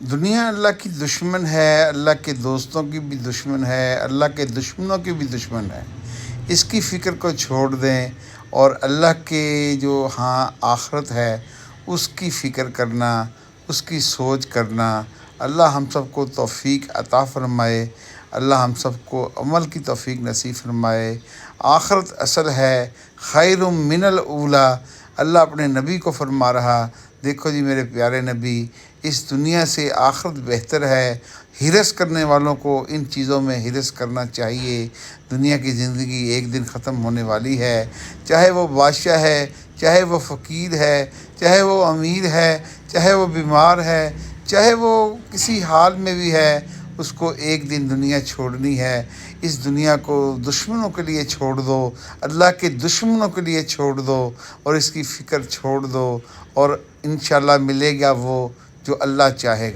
دنیا اللہ کی دشمن ہے، اللہ کے دوستوں کی بھی دشمن ہے، اللہ کے دشمنوں کی بھی دشمن ہے۔ اس کی فکر کو چھوڑ دیں اور اللہ کے جو آخرت ہے اس کی فکر کرنا، اس کی سوچ کرنا۔ اللہ ہم سب کو توفیق عطا فرمائے، اللہ ہم سب کو عمل کی توفیق نصیب فرمائے۔ آخرت اصل ہے، خیر من الاولی۔ اللہ اپنے نبی کو فرما رہا، دیکھو جی میرے پیارے نبی، اس دنیا سے آخرت بہتر ہے۔ ہرس کرنے والوں کو ان چیزوں میں ہرس کرنا چاہیے۔ دنیا کی زندگی ایک دن ختم ہونے والی ہے، چاہے وہ بادشاہ ہے، چاہے وہ فقیر ہے، چاہے وہ امیر ہے، چاہے وہ بیمار ہے، چاہے وہ کسی حال میں بھی ہے، اس کو ایک دن دنیا چھوڑنی ہے۔ اس دنیا کو دشمنوں کے لیے چھوڑ دو، اللہ کے دشمنوں کے لیے چھوڑ دو اور اس کی فکر چھوڑ دو، اور انشاءاللہ ملے گا وہ جو اللہ چاہے گا۔